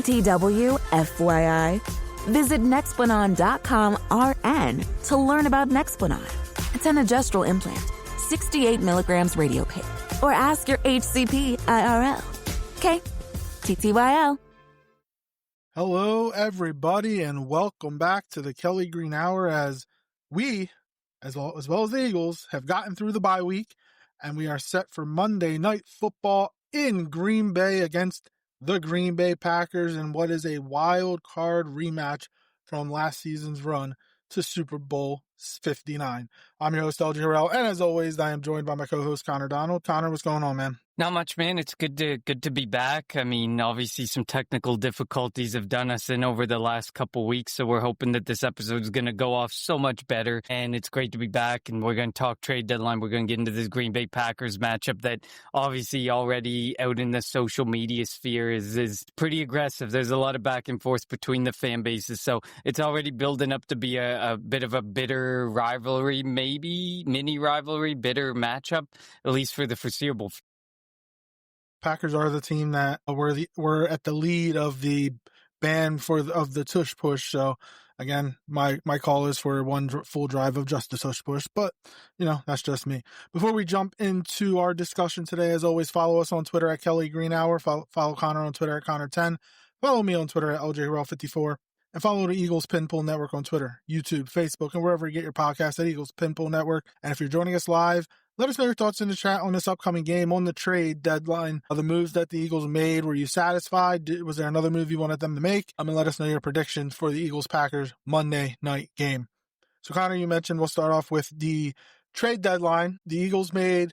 BTW, FYI. Visit Nexplanon.com RN to learn about Nexplanon. It's an adjustable implant, 68 milligrams radio pain. Or ask your HCP IRL. Okay, TTYL. Hello, everybody, and welcome back to the Kelly Green Hour as we, as well as the Eagles, have gotten through the bye week, and we are set for Monday Night Football in Green Bay against the Green Bay Packers in what is a wild card rematch from last season's run to Super Bowl 59. I'm your host, LJ Harrell, and as always, I am joined by my co-host, Connor Donald. Connor, what's going on, man? Not much, man. It's good to be back. I mean, obviously some technical difficulties have done us in over the last couple weeks, so we're hoping that this episode is going to go off so much better, and it's great to be back, and we're going to talk trade deadline. We're going to get into this Green Bay Packers matchup that obviously already out in the social media sphere is pretty aggressive. There's a lot of back and forth between the fan bases, so it's already building up to be a bit of a bitter rivalry, maybe mini rivalry, bitter matchup, at least for the foreseeable future. Packers are the team that were at the lead of the ban of the tush push. So again, my call is for one full drive of just the tush push, but that's just me. Before we jump into our discussion today, as always, follow us on Twitter at Kelly Green Hour. Follow Connor on Twitter at Connor10. Follow me on Twitter at LJRL54. And follow the Eagles Pinpool Network on Twitter, YouTube, Facebook, and wherever you get your podcasts at Eagles Pinpool Network. And if you're joining us live, let us know your thoughts in the chat on this upcoming game, on the trade deadline, of the moves that the Eagles made. Were you satisfied? Was there another move you wanted them to make? And let us know your predictions for the Eagles-Packers Monday night game. So, Connor, you mentioned we'll start off with the trade deadline. The Eagles made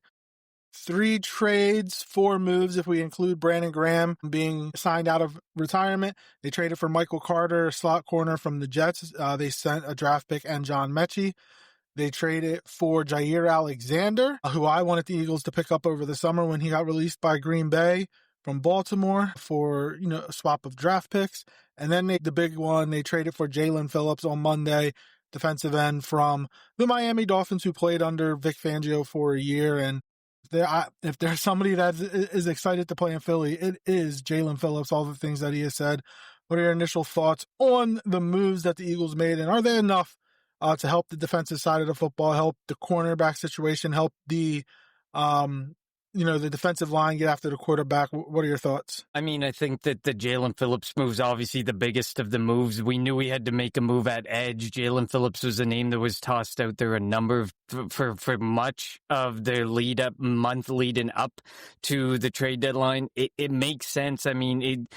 3 trades, 4 moves if we include Brandon Graham being signed out of retirement. They traded for Michael Carter, a slot corner from the Jets. They sent a draft pick and John Mechie. They traded for Jair Alexander, who I wanted the Eagles to pick up over the summer when he got released by Green Bay from Baltimore for, a swap of draft picks. And then the big one, they traded for Jalen Phillips on Monday, defensive end from the Miami Dolphins, who played under Vic Fangio for a year. And if there's somebody that is excited to play in Philly, it is Jalen Phillips, all the things that he has said. What are your initial thoughts on the moves that the Eagles made, and are they enough to help the defensive side of the football, help the cornerback situation, help the the defensive line get after the quarterback? What are your thoughts? I mean, I think that the Jalen Phillips move is obviously the biggest of the moves. We knew we had to make a move at edge. Jalen Phillips was a name that was tossed out there a number of for much of their month leading up to the trade deadline. It makes sense. I mean,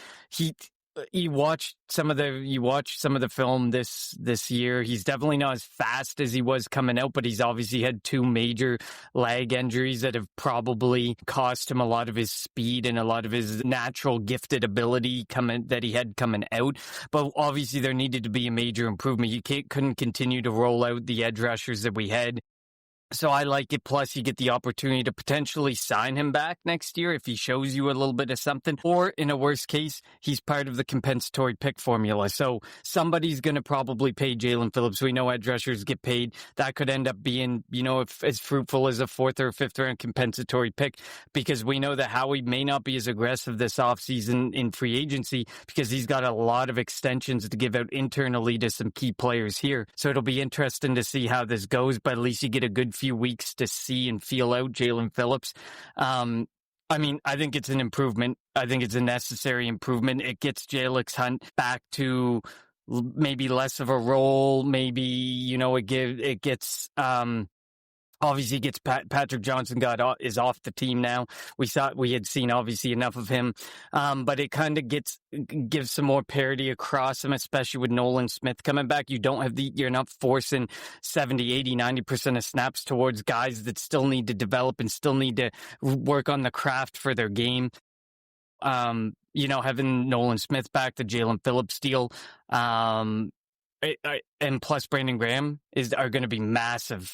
you watch some of the film this year. He's definitely not as fast as he was coming out, but he's obviously had 2 major leg injuries that have probably cost him a lot of his speed and a lot of his natural gifted ability that he had coming out. But obviously there needed to be a major improvement. You couldn't continue to roll out the edge rushers that we had. So I like it. Plus, you get the opportunity to potentially sign him back next year if he shows you a little bit of something. Or in a worst case, he's part of the compensatory pick formula. So somebody's going to probably pay Jalen Phillips. We know edge rushers get paid. That could end up being, if as fruitful as a 4th or 5th round compensatory pick, because we know that Howie may not be as aggressive this offseason in free agency because he's got a lot of extensions to give out internally to some key players here. So it'll be interesting to see how this goes, but at least you get a good few weeks to see and feel out Jalen Phillips. I think it's an improvement. I think it's a necessary improvement. It gets Jalix Hunt back to maybe less of a role. Maybe, it gets Obviously, gets Patrick Johnson is off the team now. We had seen obviously enough of him, but it kind of gives some more parity across him, especially with Nolan Smith coming back. You're not forcing 70, 80, 90% of snaps towards guys that still need to develop and still need to work on the craft for their game. Having Nolan Smith back, the Jalen Phillips deal, and plus Brandon Graham are going to be massive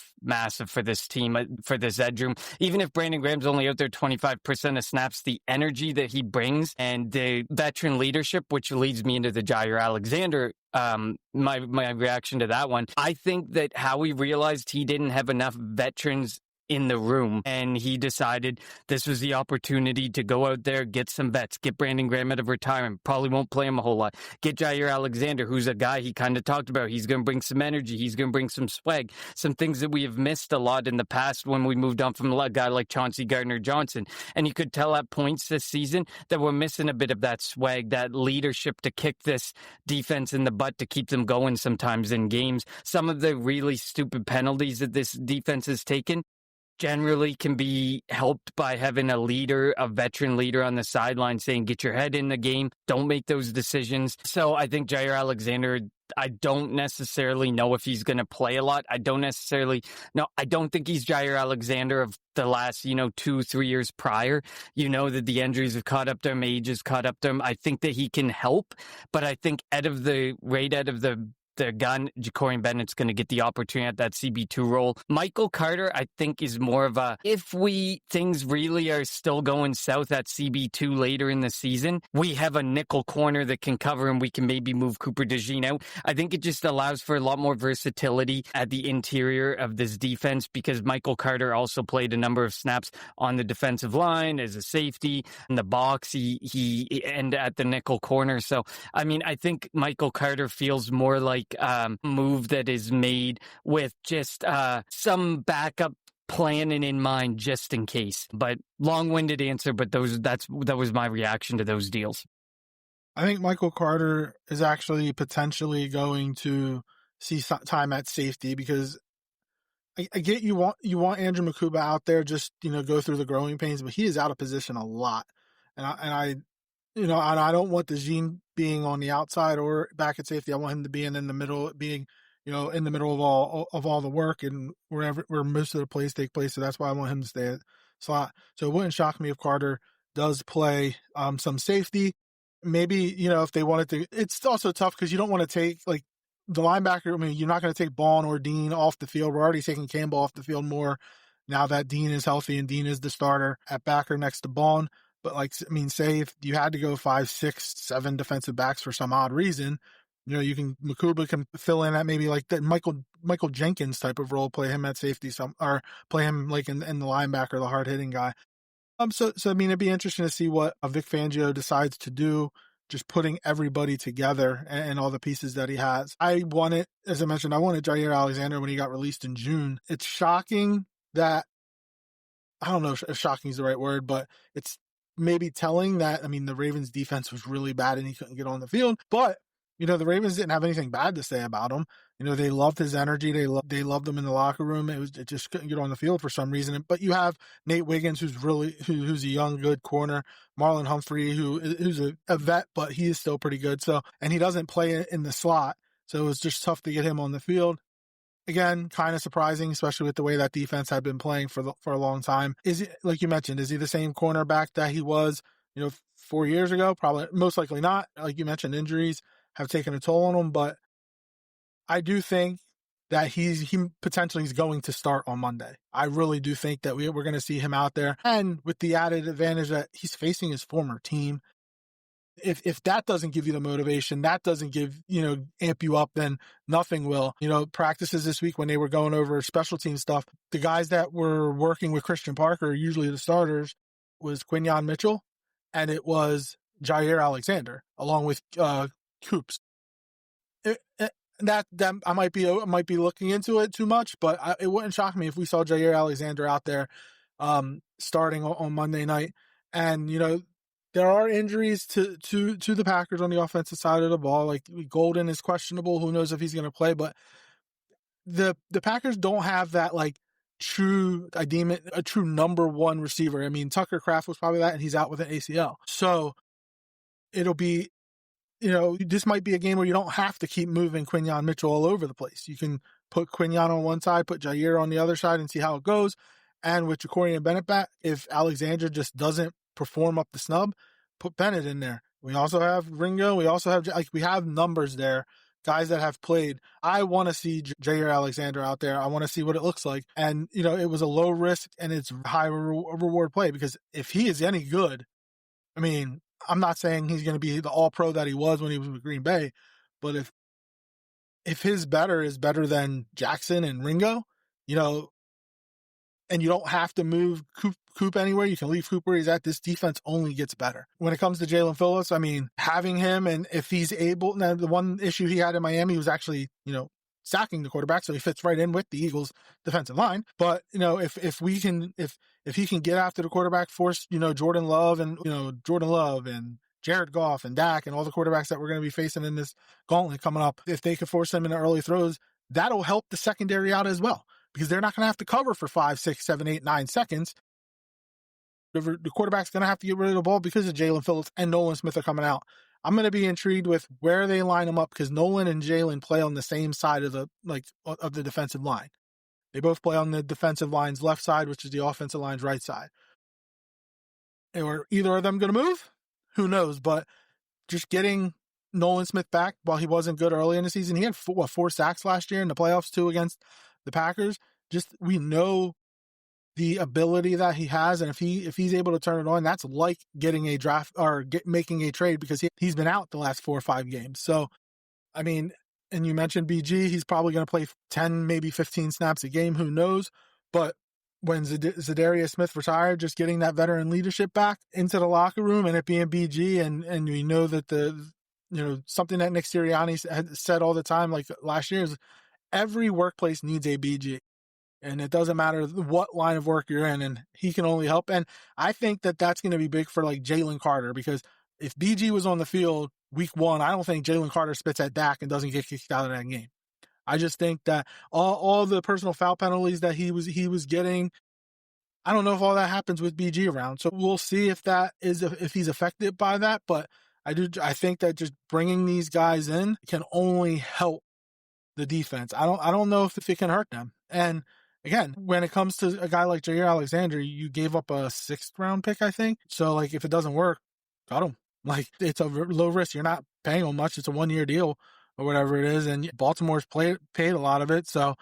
for this team, for this edge room. Even if Brandon Graham's only out there 25% of snaps, the energy that he brings and the veteran leadership, which leads me into the Jair Alexander, my reaction to that one. I think that Howie realized he didn't have enough veterans in the room. And he decided this was the opportunity to go out there, get some vets, get Brandon Graham out of retirement. Probably won't play him a whole lot. Get Jair Alexander, who's a guy he kind of talked about. He's going to bring some energy. He's going to bring some swag, some things that we have missed a lot in the past when we moved on from a guy like Chauncey Gardner-Johnson. And you could tell at points this season that we're missing a bit of that swag, that leadership to kick this defense in the butt, to keep them going sometimes in games. Some of the really stupid penalties that this defense has taken generally can be helped by having a leader, a veteran leader on the sideline saying, get your head in the game, don't make those decisions. So I think Jair Alexander, I don't necessarily know if he's going to play a lot. I don't think he's Jair Alexander of the last, 2-3 years prior. That the injuries have caught up to him, age has caught up to him. I think that he can help, but I think out of the gun, Jacorian Bennett's going to get the opportunity at that CB2 role. Michael Carter, I think, is more of a, if things really are still going south at CB2 later in the season, we have a nickel corner that can cover and we can maybe move Cooper DeJean out. I think it just allows for a lot more versatility at the interior of this defense, because Michael Carter also played a number of snaps on the defensive line as a safety in the box. He and at the nickel corner. So, I think Michael Carter feels more like move that is made with just some backup planning in mind just in case. But long-winded answer, but that was my reaction to those deals. I think Michael Carter is actually potentially going to see time at safety, because I get you want Andrew Mukuba out there, just go through the growing pains, but he is out of position a lot, and I don't want DeJean being on the outside or back at safety. I want him to be in the middle, being, in the middle of all the work and where most of the plays take place. So that's why I want him to stay at slot. So it wouldn't shock me if Carter does play some safety. Maybe, if they wanted to. It's also tough because you don't want to take the linebacker. You're not going to take Bond or Dean off the field. We're already taking Campbell off the field more now that Dean is healthy and Dean is the starter at backer next to Bond. But say if you had to go 5, 6, 7 defensive backs for some odd reason, Mukuba can fill in at maybe like that Michael Jenkins type of role, play him at safety, or play him in the linebacker, the hard hitting guy. So it'd be interesting to see what Vic Fangio decides to do, just putting everybody together and all the pieces that he has. As I mentioned, I wanted Jair Alexander when he got released in June. It's shocking that, I don't know if shocking is the right word, but it's maybe telling that, the Ravens defense was really bad and he couldn't get on the field. But, the Ravens didn't have anything bad to say about him. They loved his energy. They loved him in the locker room. It just couldn't get on the field for some reason. But you have Nate Wiggins, who's a young, good corner. Marlon Humphrey, who's a vet, but he is still pretty good. So, and he doesn't play in the slot. So it was just tough to get him on the field. Again, kind of surprising, especially with the way that defense had been playing for a long time. Is he, like you mentioned, is he the same cornerback that he was, 4 years ago? Probably, most likely not. Like you mentioned, injuries have taken a toll on him, but I do think that he potentially is going to start on Monday. I really do think that we're going to see him out there, and with the added advantage that he's facing his former team. If that doesn't give you the motivation, that doesn't amp you up, then nothing will. Practices this week when they were going over special team stuff, the guys that were working with Christian Parker, usually the starters, was Quinyon Mitchell, and it was Jair Alexander, along with Coops. That I might be looking into it too much, but it wouldn't shock me if we saw Jair Alexander out there starting on Monday night. And there are injuries to the Packers on the offensive side of the ball. Like Golden is questionable. Who knows if he's going to play? But the Packers don't have that true number one receiver. Tucker Kraft was probably that, and he's out with an ACL. So it'll be, this might be a game where you don't have to keep moving Quinyon Mitchell all over the place. You can put Quinyon on one side, put Jair on the other side, and see how it goes. And with Jacorian Bennett back, if Alexander just doesn't perform up the snub, put Bennett in there. We also have Ringo. We also have we have numbers there, guys that have played. I want to see Jair Alexander out there. I want to see what it looks like. And it was a low risk and it's high reward play, because if he is any good, I'm not saying he's going to be the all pro that he was when he was with Green Bay, but if his better is better than Jackson and Ringo, and you don't have to move Coop anywhere. You can leave Coop where he's at. This defense only gets better. When it comes to Jalen Phillips, I mean, having him, and if he's able, now the one issue he had in Miami was actually, sacking the quarterback, so he fits right in with the Eagles defensive line. But, if he can get after the quarterback, force, Jordan Love and Jared Goff and Dak and all the quarterbacks that we're going to be facing in this gauntlet coming up, if they could force them into early throws, that'll help the secondary out as well, because they're not going to have to cover for 5, 6, 7, 8, 9 seconds. The quarterback's going to have to get rid of the ball because of Jalen Phillips and Nolan Smith are coming out. I'm going to be intrigued with where they line them up, because Nolan and Jalen play on the same side of the defensive line. They both play on the defensive line's left side, which is the offensive line's right side. Are either of them going to move? Who knows? But just getting Nolan Smith back while he wasn't good early in the season, he had 4 sacks last year in the playoffs, 2 against the Packers. We know the ability that he has, and if he's able to turn it on, that's like getting a draft or making a trade, because he's been out the last 4 or 5 games. So, I mean, and you mentioned BG, he's probably going to play 10, maybe 15 snaps a game. Who knows? But when Zadarius Smith retired, just getting that veteran leadership back into the locker room, and it being BG, and we know that something that Nick Sirianni had said all the time, like last year, is every workplace needs a BG. And it doesn't matter what line of work you're in, and he can only help. And I think that that's going to be big for like Jalen Carter, because if BG was on the field week 1, I don't think Jalen Carter spits at Dak and doesn't get kicked out of that game. I just think that all the personal foul penalties that he was getting, I don't know if all that happens with BG around. So we'll see if he's affected by that. But I think that just bringing these guys in can only help the defense. I don't know if it can hurt them. And again, when it comes to a guy like Jair Alexander, you gave up a 6th round pick, I think. So like, if it doesn't work, cut him. Like, it's a low risk. You're not paying him much. It's a 1-year deal or whatever it is. And Baltimore's paid a lot of it. So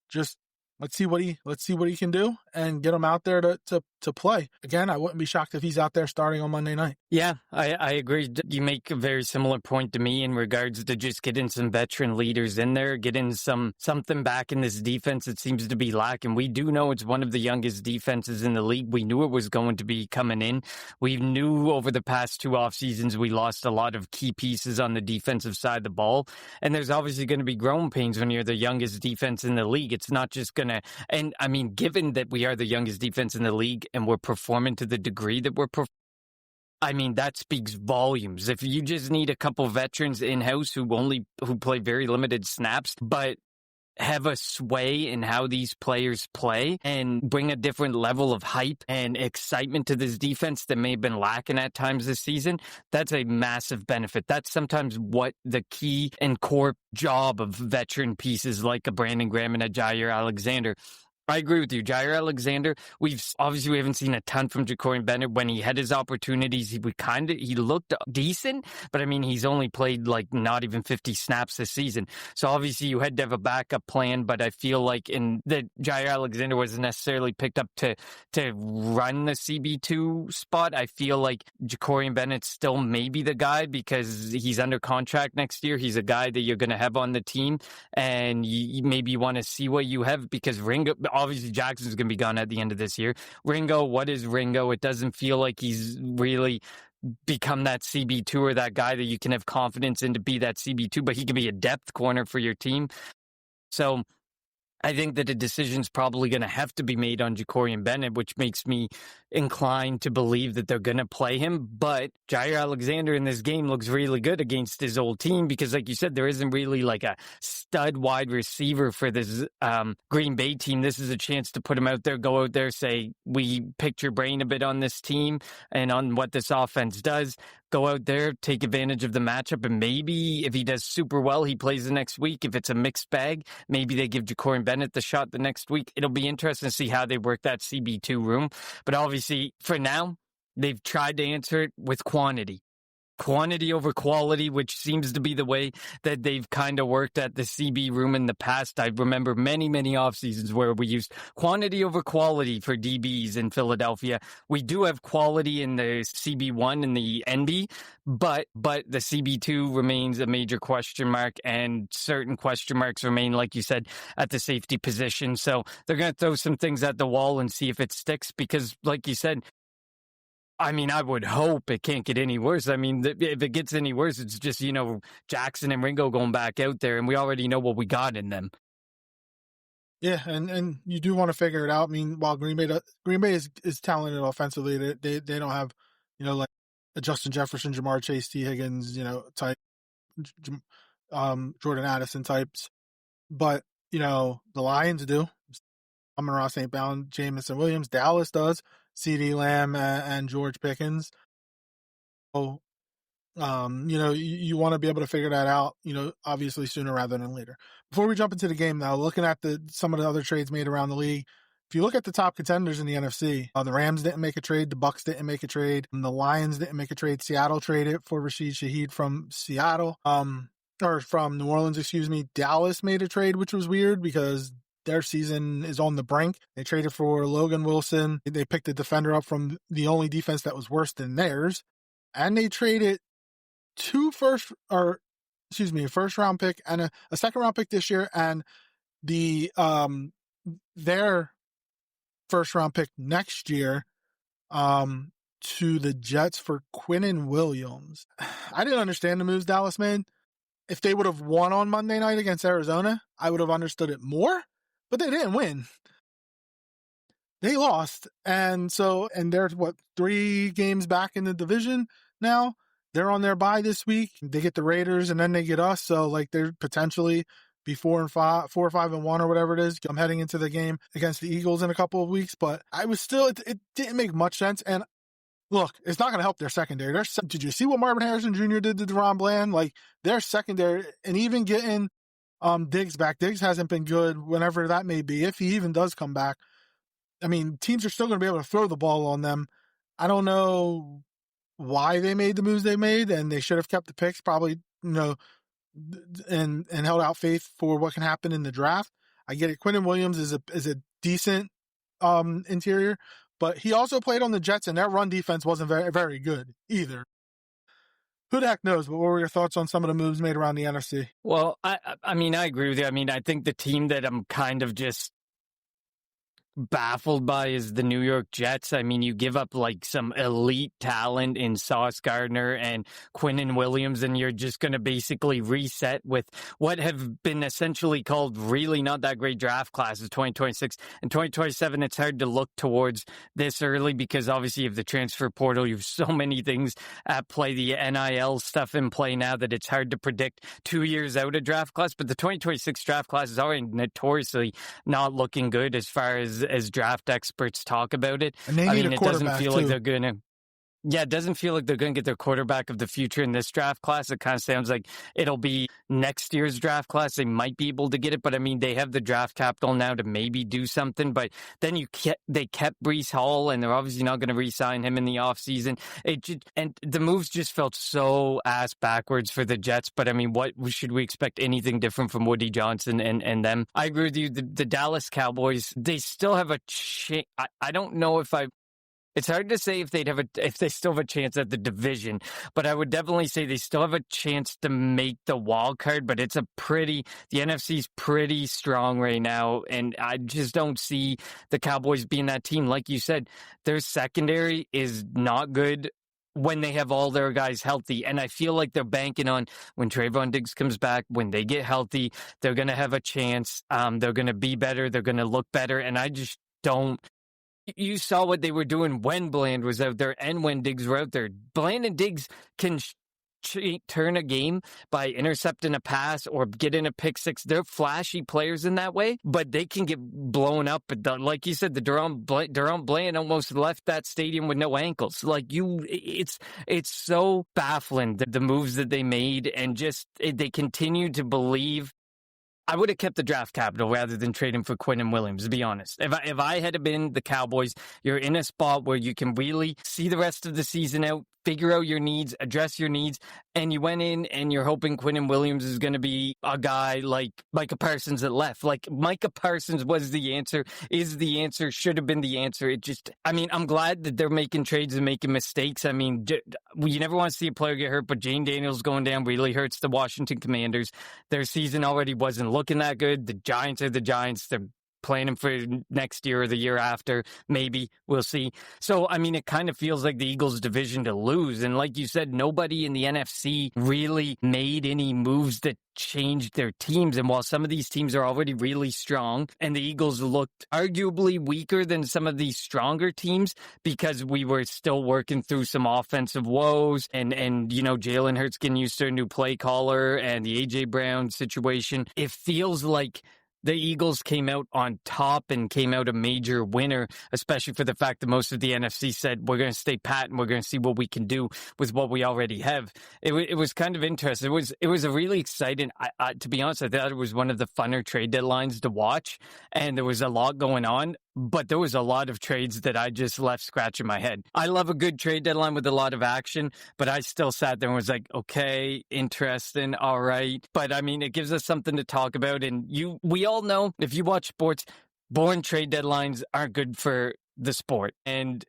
just let's see what he can do and get him out there to play. Again, I wouldn't be shocked if he's out there starting on Monday night. Yeah, I agree. You make a very similar point to me in regards to just getting some veteran leaders in there, getting something back in this defense that seems to be lacking. We do know it's one of the youngest defenses in the league. We knew it was going to be coming in. We knew over the past 2 off seasons we lost a lot of key pieces on the defensive side of the ball. And there's obviously going to be growing pains when you're the youngest defense in the league. It's not just going to, and I mean, given that we are the youngest defense in the league and we're performing to the degree that we're performing, I mean, that speaks volumes. If you just need a couple veterans in-house who play very limited snaps, but have a sway in how these players play and bring a different level of hype and excitement to this defense that may have been lacking at times this season, that's a massive benefit. That's sometimes what the key and core job of veteran pieces like a Brandon Graham and a Jair Alexander. I agree with you. Jair Alexander, we haven't seen a ton from Ja'Cory Bennett. When he had his opportunities, he looked decent, but I mean, he's only played like not even 50 snaps this season. So obviously you had to have a backup plan, but I feel like that Jair Alexander wasn't necessarily picked up to run the CB2 spot. I feel like Ja'Cory Bennett still may be the guy because he's under contract next year. He's a guy that you're going to have on the team, and you maybe want to see what you have, because Ringo, obviously Jackson's going to be gone at the end of this year. Ringo, what is Ringo? It doesn't feel like he's really become that CB2 or that guy that you can have confidence in to be that CB2, but he can be a depth corner for your team. So I think that a decision's probably going to have to be made on Ja'Cory Bennett, which makes me inclined to believe that they're going to play him. But Jair Alexander in this game looks really good against his old team because, like you said, there isn't really like a stud wide receiver for this Green Bay team. This is a chance to put him out there, go out there, say, we picked your brain a bit on this team and on what this offense does. Go out there, take advantage of the matchup, and maybe if he does super well, he plays the next week. If it's a mixed bag, maybe they give Ja'Cory Bennett the shot the next week. It'll be interesting to see how they work that CB2 room. But obviously, for now, they've tried to answer it with quantity. quantity over quality, which seems to be the way that they've kind of worked at the CB room in the past. I remember many off seasons where we used quantity over quality for DBs in Philadelphia. We do have quality in the CB1 and the NB, but the CB2 remains a major question mark, and certain question marks remain, like you said, at the safety position. So they're going to throw some things at the wall and see if it sticks, because like you said, I mean, I would hope it can't get any worse. I mean, if it gets any worse, it's just, Jackson and Ringo going back out there, and we already know what we got in them. Yeah, and you do want to figure it out. I mean, while Green Bay is talented offensively, they don't have, like a Justin Jefferson, Jamar Chase, T. Higgins, type, Jordan Addison types. But, the Lions do. Amon-Ra St. Brown, Jamison Williams. Dallas does. CeeDee Lamb and George Pickens. So, you want to be able to figure that out, obviously sooner rather than later. Before we jump into the game now, looking at some of the other trades made around the league, if you look at the top contenders in the NFC, the Rams didn't make a trade, the Bucs didn't make a trade, and the Lions didn't make a trade. Seattle traded for Rashid Shaheed from Seattle, or from New Orleans, excuse me. Dallas made a trade, which was weird because their season is on the brink. They traded for Logan Wilson. They picked a defender up from the only defense that was worse than theirs. And they traded a first round pick and a second round pick this year, and their first round pick next year to the Jets for Quinnen Williams. I didn't understand the moves Dallas made. If they would have won on Monday night against Arizona, I would have understood it more. But they didn't win. They lost. And they're 3 games back in the division now. They're on their bye this week. They get the Raiders and then they get us. So they're potentially be 4-5, 4-5-1 or whatever it is. I'm heading into the game against the Eagles in a couple of weeks, but it didn't make much sense. And look, it's not going to help their secondary. Did you see what Marvin Harrison Jr. did to DeRon Bland? Their secondary, and even getting Diggs back. Diggs hasn't been good whenever that may be, if he even does come back. I mean, teams are still going to be able to throw the ball on them. I don't know why they made the moves they made, and they should have kept the picks, probably, and held out faith for what can happen in the draft. I get it. Quinnen Williams is a decent interior, but he also played on the Jets, and their run defense wasn't very, very good either. Who the heck knows? But what were your thoughts on some of the moves made around the NFC? Well, I mean, I agree with you. I mean, I think the team that I'm kind of just baffled by is the New York Jets. I mean, you give up some elite talent in Sauce Gardner and Quinnen Williams, and you're just going to basically reset with what have been essentially called really not that great draft classes, 2026 and 2027. It's hard to look towards this early because obviously you have the transfer portal. You have so many things at play, the NIL stuff in play now, that it's hard to predict 2 years out a draft class. But the 2026 draft class is already notoriously not looking good as far as draft experts talk about it. And they need a it doesn't feel too. like they're going to. Yeah, it doesn't feel like they're going to get their quarterback of the future in this draft class. It kind of sounds like it'll be next year's draft class. They might be able to get it, but I mean, they have the draft capital now to maybe do something. But then they kept Breece Hall, and they're obviously not going to re-sign him in the offseason. And the moves just felt so ass backwards for the Jets. But I mean, what should we expect anything different from Woody Johnson and them? I agree with you. The Dallas Cowboys, they still have a chance. I don't know if It's hard to say if they still have a chance at the division, but I would definitely say they still have a chance to make the wild card. But the NFC's pretty strong right now, and I just don't see the Cowboys being that team. Like you said, their secondary is not good when they have all their guys healthy, and I feel like they're banking on when Trayvon Diggs comes back, when they get healthy, they're going to have a chance. They're going to be better. They're going to look better, and I just don't. You saw what they were doing when Bland was out there and when Diggs were out there. Bland and Diggs can turn a game by intercepting a pass or getting a pick six. They're flashy players in that way, but they can get blown up. But like you said, the DeRon Bland almost left that stadium with no ankles. It's so baffling, the moves that they made, and just they continue to believe. I would have kept the draft capital rather than trading for Quinnen Williams, to be honest. If I had been the Cowboys, you're in a spot where you can really see the rest of the season out, figure out your needs, address your needs, and you went in and you're hoping Quinnen Williams is going to be a guy like Micah Parsons that left. Like, Micah Parsons was the answer, is the answer, should have been the answer. I'm glad that they're making trades and making mistakes. I mean, you never want to see a player get hurt, but Jane Daniels going down really hurts the Washington Commanders. Their season already wasn't looking that good. The Giants are the Giants. They're playing him for next year or the year after. Maybe. We'll see. So, I mean, it kind of feels like the Eagles' division to lose. And like you said, nobody in the NFC really made any moves that changed their teams. And while some of these teams are already really strong, and the Eagles looked arguably weaker than some of these stronger teams because we were still working through some offensive woes and Jalen Hurts getting used to a new play caller and the A.J. Brown situation, it feels like the Eagles came out on top and came out a major winner, especially for the fact that most of the NFC said, we're going to stay pat and we're going to see what we can do with what we already have. It was kind of interesting. It was a really exciting, to be honest, I thought it was one of the funner trade deadlines to watch, and there was a lot going on. But there was a lot of trades that I just left scratching my head. I love a good trade deadline with a lot of action, but I still sat there and was like, okay, interesting, all right. But I mean, it gives us something to talk about. And we all know, if you watch sports, boring trade deadlines aren't good for the sport. And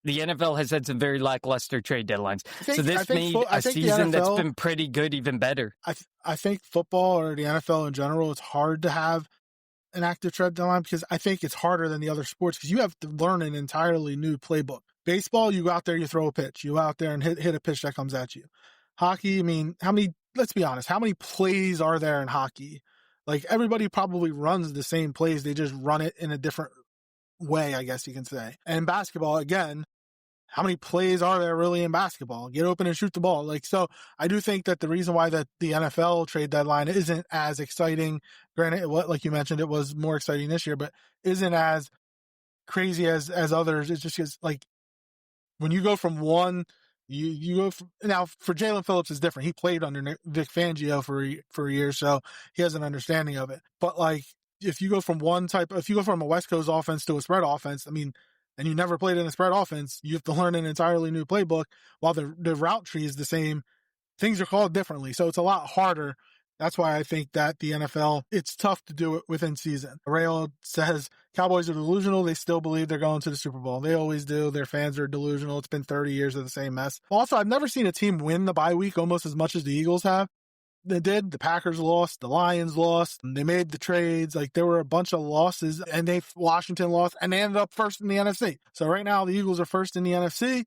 the NFL has had some very lackluster trade deadlines. So this made a season that's been pretty good even better. I think football, or the NFL in general, it's hard to have an active trade deadline because I think it's harder than the other sports because you have to learn an entirely new playbook. Baseball, you go out there, you throw a pitch. You go out there and hit a pitch that comes at you. Hockey, I mean, let's be honest, how many plays are there in hockey? Like, everybody probably runs the same plays. They just run it in a different way, I guess you can say. And basketball, again, how many plays are there really in basketball? Get open and shoot the ball. So I do think that the reason why that the NFL trade deadline isn't as exciting, granted, like you mentioned, it was more exciting this year, but isn't as crazy as others. It's just because, like, when you go from one, you go from, now for Jalen Phillips is different. He played under Vic Fangio for a year, so he has an understanding of it. But like, if you go from a West Coast offense to a spread offense, I mean, and you never played in a spread offense, you have to learn an entirely new playbook. While the route tree is the same, things are called differently. So it's a lot harder. That's why I think that the NFL, it's tough to do it within season. Rayo says Cowboys are delusional. They still believe they're going to the Super Bowl. They always do. Their fans are delusional. It's been 30 years of the same mess. Also, I've never seen a team win the bye week almost as much as the Eagles have. They did. The Packers lost. The Lions lost. They made the trades. Like, there were a bunch of losses, and Washington lost, and they ended up first in the NFC. So right now, the Eagles are first in the NFC.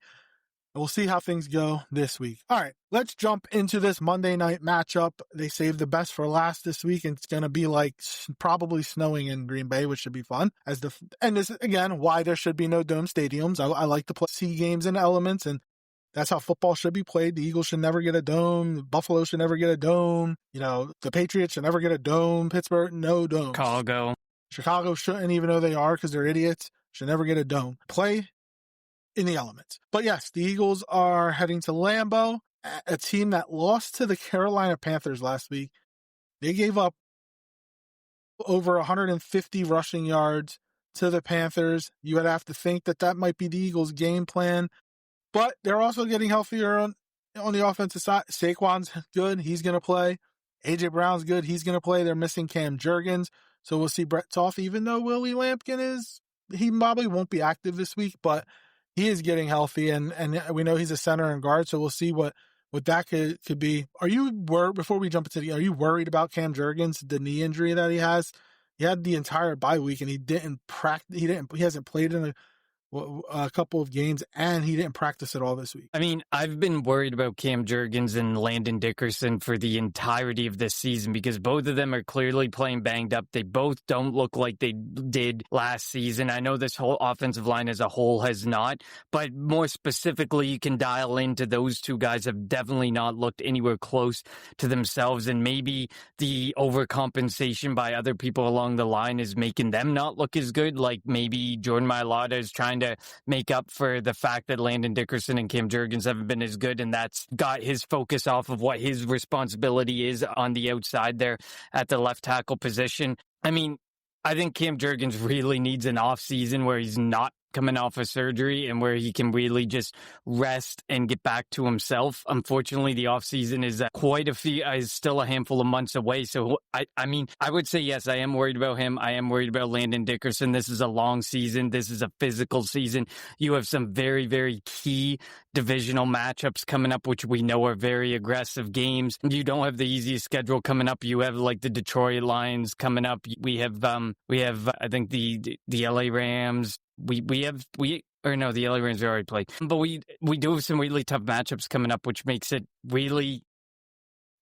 And we'll see how things go this week. All right, let's jump into this Monday night matchup. They saved the best for last this week, and it's going to be like probably snowing in Green Bay, which should be fun. And this, again, why there should be no dome stadiums. I like to see games in elements, and that's how football should be played. The Eagles should never get a dome. Buffalo should never get a dome. The Patriots should never get a dome. Pittsburgh, no dome. Chicago shouldn't, even though they are, because they're idiots, should never get a dome. Play in the elements. But yes, the Eagles are heading to Lambeau, a team that lost to the Carolina Panthers last week. They gave up over 150 rushing yards to the Panthers. You would have to think that might be the Eagles' game plan. But they're also getting healthier on the offensive side. Saquon's good. He's going to play. A.J. Brown's good. He's going to play. They're missing Cam Jurgens. So we'll see Brett Toth, even though Willie Lampkin he probably won't be active this week, but he is getting healthy. And we know he's a center and guard. So we'll see what that could be. Before we jump into are you worried about Cam Jurgens, the knee injury that he has? He had the entire bye week and he didn't practice. He hasn't played in a couple of games, and he didn't practice at all this week. I mean, I've been worried about Cam Jurgens and Landon Dickerson for the entirety of this season because both of them are clearly playing banged up. They both don't look like they did last season. I know this whole offensive line as a whole has not, but more specifically, you can dial into those two guys have definitely not looked anywhere close to themselves, and maybe the overcompensation by other people along the line is making them not look as good. Like maybe Jordan Mailata is trying to make up for the fact that Landon Dickerson and Cam Jurgens haven't been as good, and that's got his focus off of what his responsibility is on the outside there at the left tackle position. I mean, I think Cam Jurgens really needs an off season where he's not coming off of surgery and where he can really just rest and get back to himself. Unfortunately, the offseason is is still a handful of months away. So, I mean, I would say, yes, I am worried about him. I am worried about Landon Dickerson. This is a long season. This is a physical season. You have some very, very key divisional matchups coming up, which we know are very aggressive games. You don't have the easiest schedule coming up. You have like the Detroit Lions coming up. We have I think the LA Rams. The LA Rams are already played. But we do have some really tough matchups coming up, which makes it really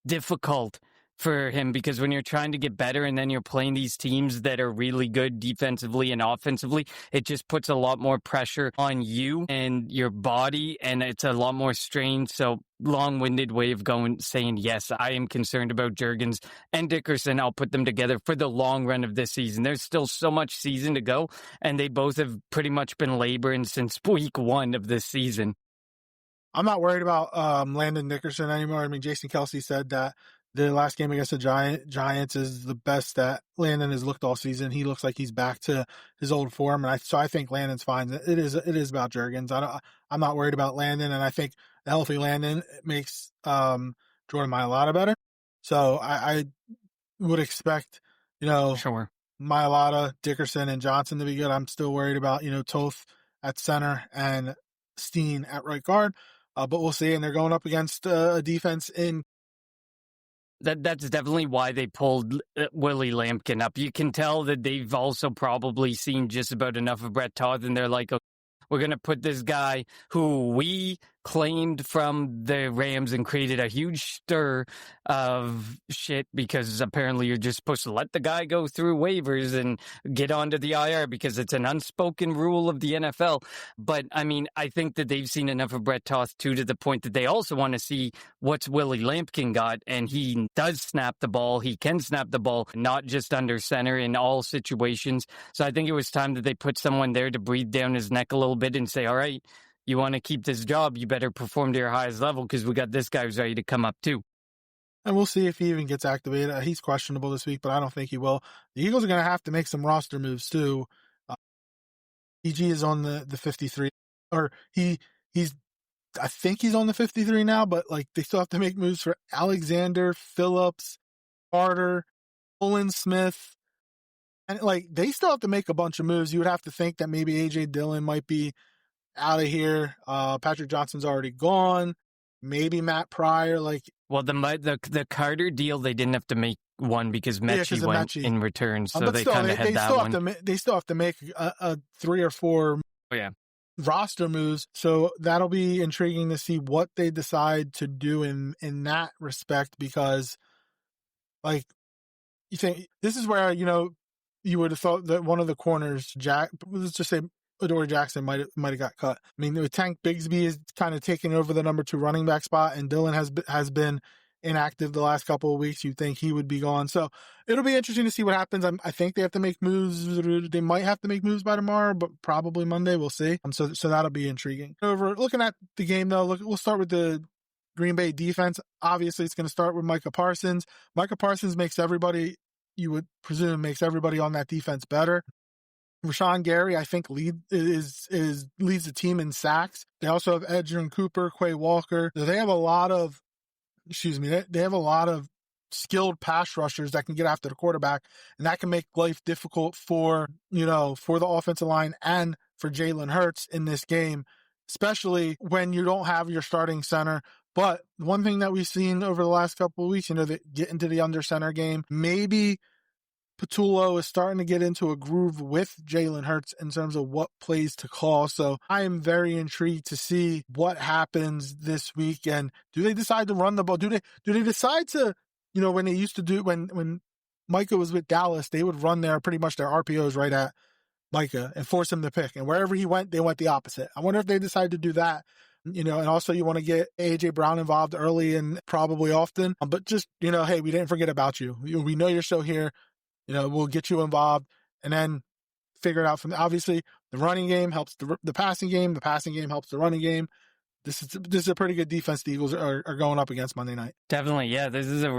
difficult for him, because when you're trying to get better and then you're playing these teams that are really good defensively and offensively, it just puts a lot more pressure on you and your body, and it's a lot more strain. So long-winded way of saying, yes, I am concerned about Juergens and Dickerson. I'll put them together for the long run of this season. There's still so much season to go, and they both have pretty much been laboring since week 1 of this season. I'm not worried about Landon Dickerson anymore. I mean, Jason Kelce said that the last game against the Giants is the best that Landon has looked all season. He looks like he's back to his old form, and so I think Landon's fine. It is about Juergens. I'm not worried about Landon, and I think the healthy Landon makes Jordan Mailata better. So I would expect, Sure, Mailata, Dickerson, and Johnson to be good. I'm still worried about Toth at center and Steen at right guard, but we'll see. And they're going up against a defense in. That's definitely why they pulled Willie Lampkin up. You can tell that they've also probably seen just about enough of Brett Toth, and they're like, okay, we're going to put this guy who we claimed from the Rams and created a huge stir of shit, because apparently you're just supposed to let the guy go through waivers and get onto the IR because it's an unspoken rule of the NFL. But, I mean, I think that they've seen enough of Brett Toth, too, to the point that they also want to see what's Willie Lampkin got, and he does snap the ball. He can snap the ball, not just under center, in all situations. So I think it was time that they put someone there to breathe down his neck a little bit and say, all right, you want to keep this job, you better perform to your highest level, because we got this guy who's ready to come up too. And we'll see if he even gets activated. He's questionable this week, but I don't think he will. The Eagles are going to have to make some roster moves too. EG is on the 53, or I think he's on the 53 now, but like they still have to make moves for Alexander, Phillips, Carter, Olin Smith. And like they still have to make a bunch of moves. You would have to think that maybe AJ Dillon might be out of here. Patrick Johnson's already gone. Maybe Matt Pryor. Well, the Carter deal, they didn't have to make one because Mechie went in return, so they kind of had that one. They still have to make a 3 or 4 roster moves. So that'll be intriguing to see what they decide to do in that respect, because like you think this is where you would have thought that one of the corners, let's just say Adoree Jackson might have got cut. I mean, Tank Bigsby is kind of taking over the number 2 running back spot, and Dillon has been inactive the last couple of weeks. You'd think he would be gone. So it'll be interesting to see what happens. I think they have to make moves. They might have to make moves by tomorrow, but probably Monday. We'll see. So that'll be intriguing. Looking at the game though, we'll start with the Green Bay defense. Obviously, it's going to start with Micah Parsons. Micah Parsons makes everybody, you would presume, makes everybody on that defense better. Rashawn Gary, I think, leads the team in sacks. They also have Edgerrin Cooper, Quay Walker. They have a lot of, they have a lot of skilled pass rushers that can get after the quarterback, and that can make life difficult for the offensive line and for Jalen Hurts in this game, especially when you don't have your starting center. But one thing that we've seen over the last couple of weeks, that get into the under center game, maybe Patullo is starting to get into a groove with Jalen Hurts in terms of what plays to call. So I am very intrigued to see what happens this week. And do they decide to run the ball? Do they decide to, when they used to do, when Micah was with Dallas, they would run pretty much their RPOs right at Micah and force him to pick. And wherever he went, they went the opposite. I wonder if they decide to do that. And also you want to get A.J. Brown involved early and probably often. But just, hey, we didn't forget about you. We know you're still here. We'll get you involved and then figure it out from, obviously, the running game helps the passing game. The passing game helps the running game. This is a pretty good defense the Eagles are going up against Monday night. Definitely, yeah. This is a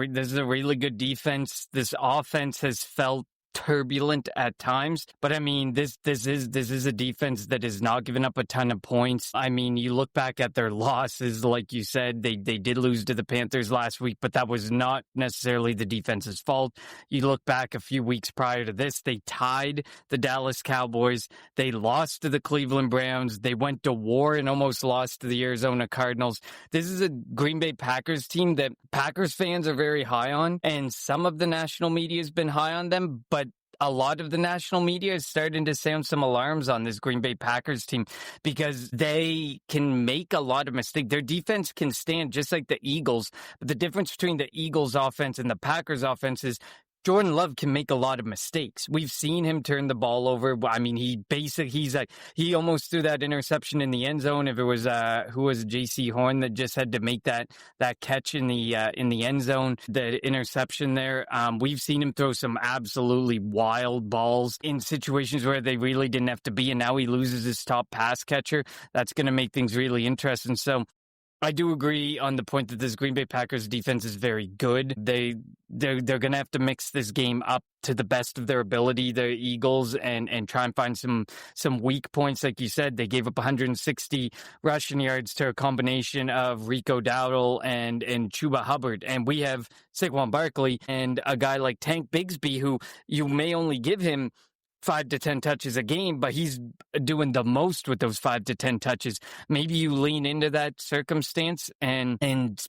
really good defense. This offense has felt turbulent at times. But I mean, this is a defense that has not given up a ton of points. I mean, you look back at their losses, like you said, they did lose to the Panthers last week, but that was not necessarily the defense's fault. You look back a few weeks prior to this, they tied the Dallas Cowboys. They lost to the Cleveland Browns. They went to war and almost lost to the Arizona Cardinals. This is a Green Bay Packers team that Packers fans are very high on, and some of the national media has been high on them, but a lot of the national media is starting to sound some alarms on this Green Bay Packers team because they can make a lot of mistakes. Their defense can stand just like the Eagles, but the difference between the Eagles offense and the Packers offense is Jordan Love can make a lot of mistakes. We've seen him turn the ball over. I mean, he almost threw that interception in the end zone. If it was who was J.C. Horn that just had to make that catch in the end zone, the interception there. We've seen him throw some absolutely wild balls in situations where they really didn't have to be, and now he loses his top pass catcher. That's going to make things really interesting. So I do agree on the point that this Green Bay Packers defense is very good. They're going to have to mix this game up to the best of their ability, the Eagles, and try and find some weak points. Like you said, they gave up 160 rushing yards to a combination of Rico Dowdle and Chuba Hubbard. And we have Saquon Barkley and a guy like Tank Bigsby, who you may only give him 5 to 10 touches a game, but he's doing the most with those 5 to 10 touches. Maybe you lean into that circumstance and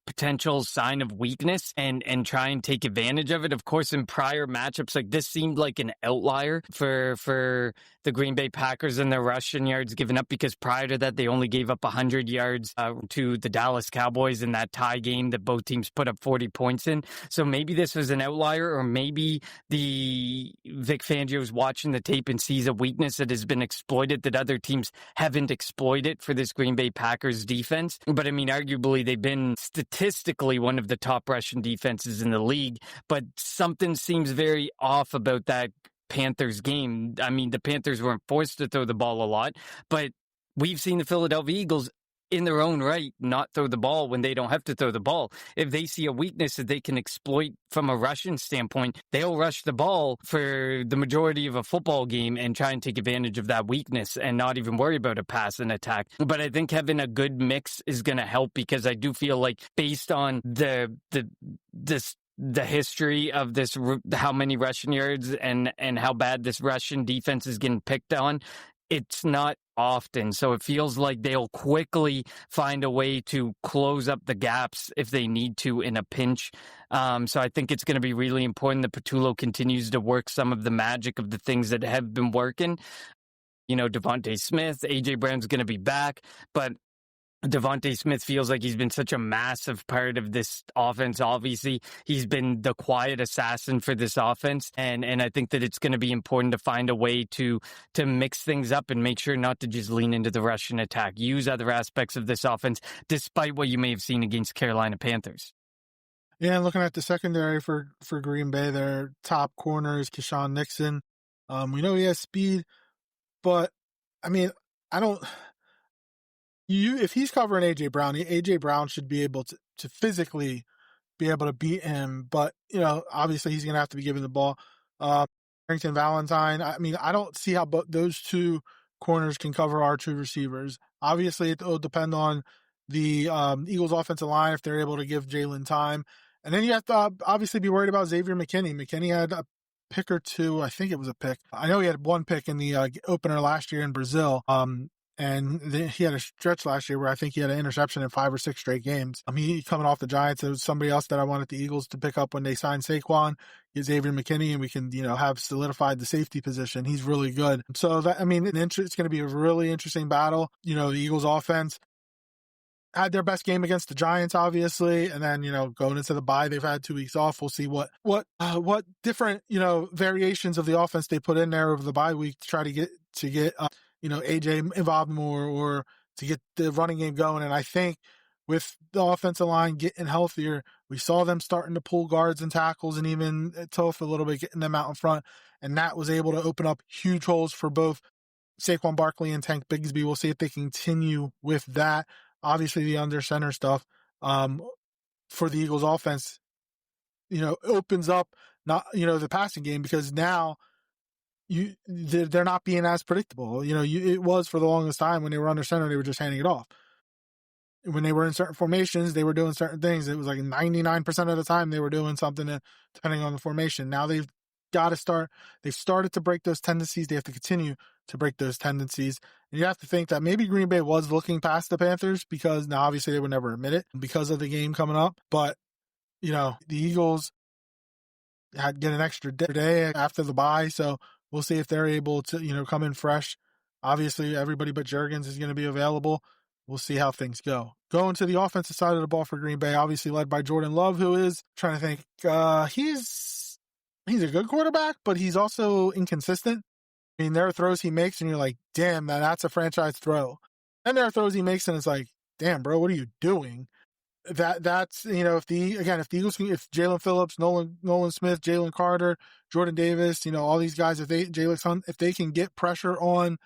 potential sign of weakness and try and take advantage of it. Of course, in prior matchups, like this seemed like an outlier for the Green Bay Packers and their rushing yards given up, because prior to that, they only gave up 100 yards to the Dallas Cowboys in that tie game that both teams put up 40 points in. So maybe this was an outlier, or maybe the Vic Fangio's watching the tape and sees a weakness that has been exploited that other teams haven't exploited for this Green Bay Packers defense. But I mean, arguably, they've been statistically one of the top rushing defenses in the league, but something seems very off about that Panthers game. I mean, the Panthers weren't forced to throw the ball a lot, but we've seen the Philadelphia Eagles in their own right not throw the ball when they don't have to throw the ball. If they see a weakness that they can exploit from a rushing standpoint, they'll rush the ball for the majority of a football game and try and take advantage of that weakness and not even worry about a pass and attack. But I think having a good mix is going to help, because I do feel like, based on the history of this, how many rushing yards and how bad this Russian defense is getting picked on, it's not often. So it feels like they'll quickly find a way to close up the gaps if they need to in a pinch. So I think it's going to be really important that Patullo continues to work some of the magic of the things that have been working. You know, Devontae Smith, A.J. Brown's going to be back, but Devontae Smith feels like he's been such a massive part of this offense. Obviously, he's been the quiet assassin for this offense, and I think that it's going to be important to find a way to mix things up and make sure not to just lean into the Russian attack. Use other aspects of this offense, despite what you may have seen against Carolina Panthers. Yeah, and looking at the secondary for Green Bay, their top corner is Keyshawn Nixon. We know he has speed, but I mean, if he's covering A.J. Brown should be able to physically be able to beat him. But, you know, obviously he's going to have to be given the ball. Harrington Valentine, I mean, I don't see how those two corners can cover our two receivers. Obviously, it will depend on the Eagles' offensive line if they're able to give Jalen time. And then you have to obviously be worried about Xavier McKinney. McKinney had a pick or two. I think it was a pick. I know he had one pick in the opener last year in Brazil. And then he had a stretch last year where I think he had an interception in 5 or 6 straight games. I mean, coming off the Giants, it was somebody else that I wanted the Eagles to pick up when they signed Saquon. Get Xavier McKinney, and we can, you know, have solidified the safety position. He's really good. So that, I mean, it's going to be a really interesting battle. You know, the Eagles offense had their best game against the Giants, obviously, and then, you know, going into the bye, they've had 2 weeks off. We'll see what different, you know, variations of the offense they put in there over the bye week to try to get you know, AJ involved more, or to get the running game going. And I think with the offensive line getting healthier, we saw them starting to pull guards and tackles, and even Toth a little bit, getting them out in front. And that was able to open up huge holes for both Saquon Barkley and Tank Bigsby. We'll see if they continue with that. Obviously, the under center stuff for the Eagles offense, you know, opens up the passing game, because now they're not being as predictable. It was for the longest time when they were under center, they were just handing it off. When they were in certain formations, they were doing certain things. It was like 99% of the time they were doing something depending on the formation. Now they've started to break those tendencies. They have to continue to break those tendencies. And you have to think that maybe Green Bay was looking past the Panthers because now obviously they would never admit it because of the game coming up. But, the Eagles get an extra day after the bye. So we'll see if they're able to, come in fresh. Obviously, everybody but Juergens is going to be available. We'll see how things go. Going to the offensive side of the ball for Green Bay, obviously led by Jordan Love, who is trying to think. He's a good quarterback, but he's also inconsistent. I mean, there are throws he makes, and you're like, damn, that's a franchise throw. And there are throws he makes, and it's like, damn, bro, what are you doing? That's if the Eagles if Jaelan Phillips, Nolan Smith, Jalen Carter, Jordan Davis, all these guys, if they can get pressure on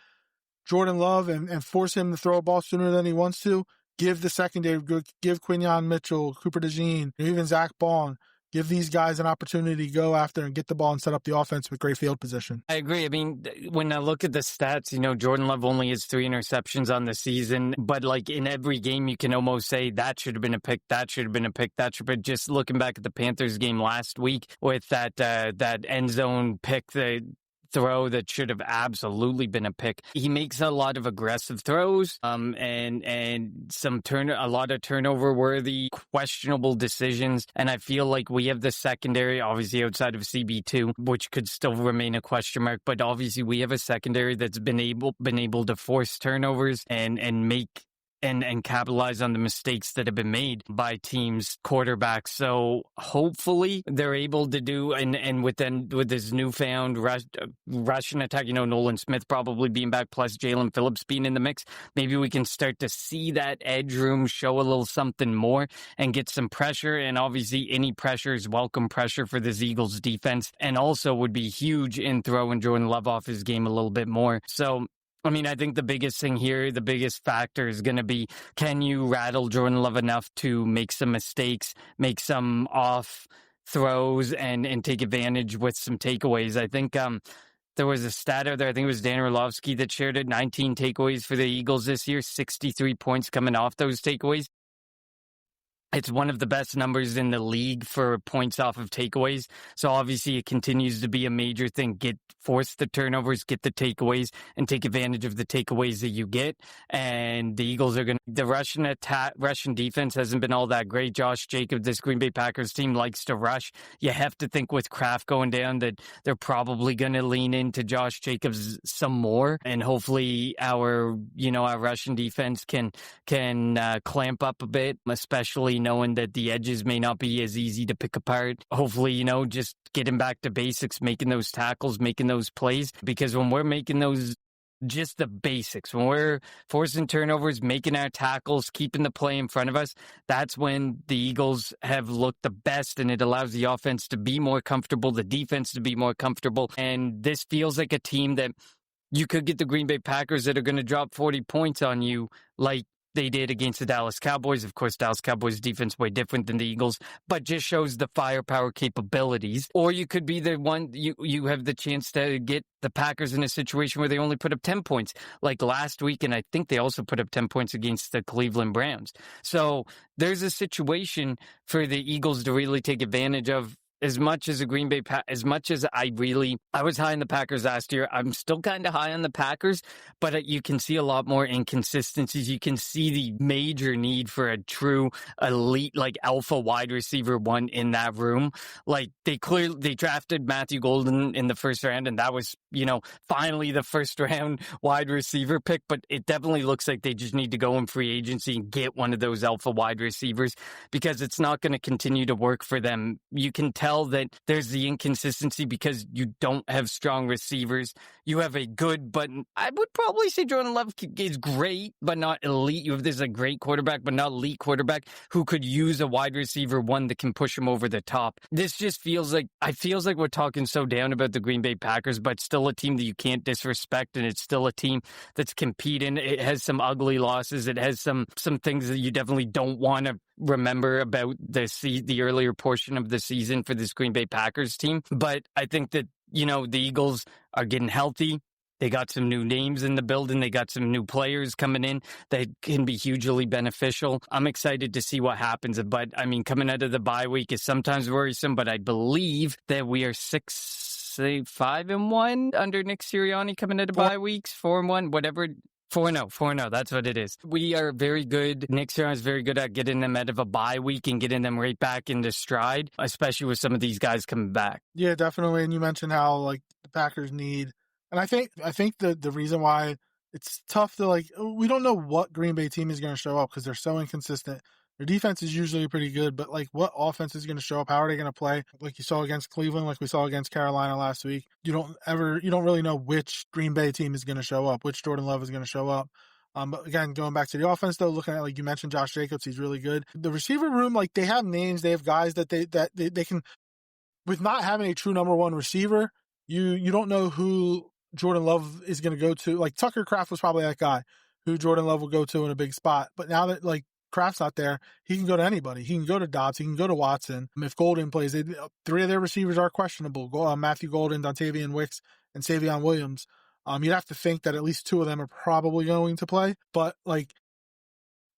Jordan Love and force him to throw a ball sooner than he wants to, give the secondary, give Quinyon Mitchell, Cooper DeJean, even Zach Bond, give these guys an opportunity to go after and get the ball and set up the offense with great field position. I agree. I mean, when I look at the stats, Jordan Love only has 3 interceptions on the season, but like in every game, you can almost say that should have been a pick, that should have been a pick, that should have been. Just looking back at the Panthers game last week with that end zone pick, the throw that should have absolutely been a pick. He makes a lot of aggressive throws, and a lot of turnover worthy, questionable decisions. And I feel like we have the secondary, obviously outside of CB2, which could still remain a question mark. But obviously we have a secondary that's been able to force turnovers and make and capitalize on the mistakes that have been made by teams' quarterbacks. So hopefully they're able to do, and with this newfound Russian attack, Nolan Smith probably being back, plus Jaelan Phillips being in the mix, maybe we can start to see that edge room show a little something more and get some pressure. And obviously any pressure is welcome pressure for this Eagles defense, and also would be huge in throwing Jordan Love off his game a little bit more. So I mean, I think the biggest thing here, the biggest factor is going to be, can you rattle Jordan Love enough to make some mistakes, make some off throws, and take advantage with some takeaways? I think there was a stat out there, I think it was Dan Orlovsky that shared it, 19 takeaways for the Eagles this year, 63 points coming off those takeaways. It's one of the best numbers in the league for points off of takeaways. So obviously it continues to be a major thing. Force the turnovers, get the takeaways, and take advantage of the takeaways that you get. And the Eagles are the Russian defense hasn't been all that great. Josh Jacobs, this Green Bay Packers team likes to rush. You have to think with Kraft going down that they're probably going to lean into Josh Jacobs some more. And hopefully our Russian defense can clamp up a bit, especially knowing that the edges may not be as easy to pick apart. Hopefully, just getting back to basics, making those tackles, making those plays, because when we're making those, just the basics, when we're forcing turnovers, making our tackles, keeping the play in front of us, that's when the Eagles have looked the best, and it allows the offense to be more comfortable, the defense to be more comfortable. And this feels like a team that you could get the Green Bay Packers that are going to drop 40 points on you, like they did against the Dallas Cowboys. Of course, Dallas Cowboys defense way different than the Eagles, but just shows the firepower capabilities. Or you could be the one, you have the chance to get the Packers in a situation where they only put up 10 points, like last week, and I think they also put up 10 points against the Cleveland Browns. So there's a situation for the Eagles to really take advantage of. As much as a Green Bay, as much as I was high on the Packers last year, I'm still kind of high on the Packers, but you can see a lot more inconsistencies. You can see the major need for a true elite, like alpha wide receiver one in that room. Like they drafted Matthew Golden in the first round, and that was, finally the first round wide receiver pick, but it definitely looks like they just need to go in free agency and get one of those alpha wide receivers, because it's not going to continue to work for them. You can tell that there's the inconsistency because you don't have strong receivers. You have a good, but I would probably say Jordan Love is great, but not elite. There's a great quarterback, but not elite quarterback who could use a wide receiver one that can push him over the top. This just feels like we're talking so down about the Green Bay Packers, but still a team that you can't disrespect, and it's still a team that's competing. It has some ugly losses. It has some things that you definitely don't want to remember about the earlier portion of the season for this Green Bay Packers team. But I think that the Eagles are getting healthy. They got some new names in the building. They got some new players coming in that can be hugely beneficial. I'm excited to see what happens. But, I mean, coming out of the bye week is sometimes worrisome, but I believe that we are 5-1 under Nick Sirianni coming out of bye weeks, 4-1, whatever. 4-0. That's what it is. We are very good. Nick Sirianni is very good at getting them out of a bye week and getting them right back into stride, especially with some of these guys coming back. Yeah, definitely. And you mentioned how the Packers need, and I think the reason why it's tough to we don't know what Green Bay team is going to show up because they're so inconsistent. Their defense is usually pretty good, but what offense is going to show up? How are they going to play? Like you saw against Cleveland, like we saw against Carolina last week. You don't really know which Green Bay team is going to show up, which Jordan Love is going to show up. But again, going back to the offense though, looking at you mentioned Josh Jacobs, he's really good. The receiver room, they have names, they have guys that they can. With not having a true number one receiver, you don't know who Jordan Love is going to go to. Tucker Kraft was probably that guy who Jordan Love will go to in a big spot. But now that Kraft's not there, he can go to anybody. He can go to Dobbs. He can go to Watson. If Golden plays, 3 of their receivers are questionable. Matthew Golden, Dontavian Wicks, and Savion Williams. You'd have to think that at least 2 of them are probably going to play. But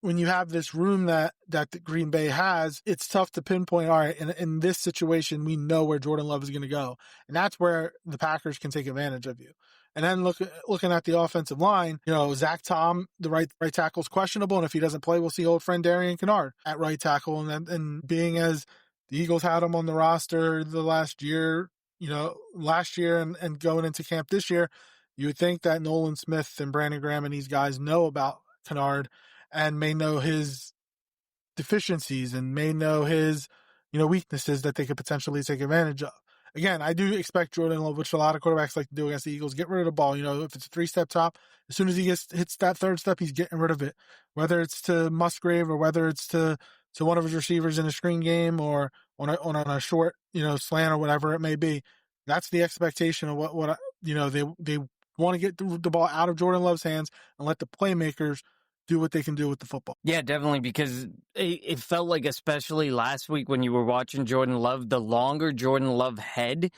when you have this room that the Green Bay has, it's tough to pinpoint, all right, in this situation, we know where Jordan Love is going to go. And that's where the Packers can take advantage of you. And then looking at the offensive line, Zach Tom, the right tackle, is questionable. And if he doesn't play, we'll see old friend Darian Kennard at right tackle. And being as the Eagles had him on the roster the last year and going into camp this year, you would think that Nolan Smith and Brandon Graham and these guys know about Kennard and may know his deficiencies and may know his, weaknesses that they could potentially take advantage of. Again, I do expect Jordan Love, which a lot of quarterbacks like to do against the Eagles, get rid of the ball. If it's a 3-step top, as soon as he hits that 3rd step, he's getting rid of it. Whether it's to Musgrave or whether it's to one of his receivers in a screen game or on a short, slant or whatever it may be. That's the expectation of what they want to get the ball out of Jordan Love's hands and let the playmakers do what they can do with the football. Yeah, definitely, because it felt like, especially last week when you were watching Jordan Love, the longer Jordan Love had,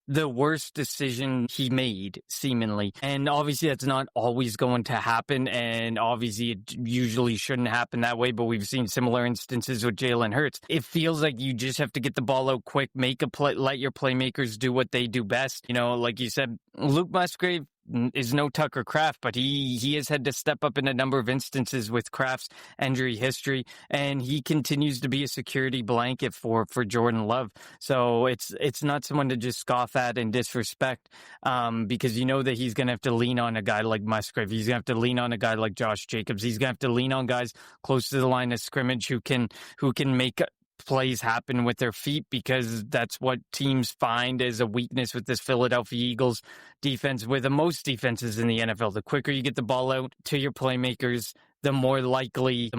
the worse decision he made, seemingly. And obviously that's not always going to happen, and obviously it usually shouldn't happen that way, but we've seen similar instances with Jalen Hurts. It feels like you just have to get the ball out quick, make a play, let your playmakers do what they do best. Like you said, Luke Musgrave is no Tucker Kraft, but he has had to step up in a number of instances with Kraft's injury history, and he continues to be a security blanket for Jordan Love. So it's not someone to just scoff at and disrespect, because that he's going to have to lean on a guy like Musgrave. He's going to have to lean on a guy like Josh Jacobs. He's going to have to lean on guys close to the line of scrimmage who can make plays happen with their feet, because that's what teams find as a weakness with this Philadelphia Eagles defense, with most defenses in the NFL. The quicker you get the ball out to your playmakers, the more likely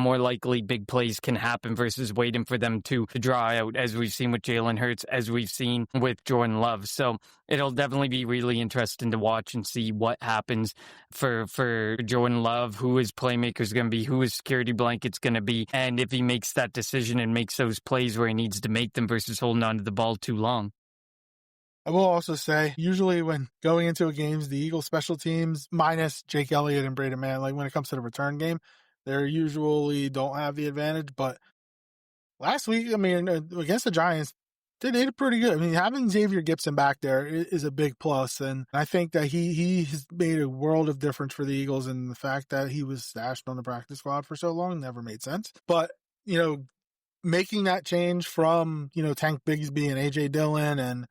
big plays can happen versus waiting for them to draw out, as we've seen with Jalen Hurts, as we've seen with Jordan Love. So it'll definitely be really interesting to watch and see what happens for Jordan Love, who his playmaker is going to be, who his security blanket's going to be, and if he makes that decision and makes those plays where he needs to make them versus holding on to the ball too long. I will also say, usually when going into a games, the Eagles special teams, minus Jake Elliott and Braden Mann, when it comes to the return game, they usually don't have the advantage. But last week, against the Giants, they did pretty good. Having Xavier Gipson back there is a big plus, and I think that he has made a world of difference for the Eagles, and the fact that he was stashed on the practice squad for so long never made sense. But, making that change from, Tank Bigsby and A.J. Dillon and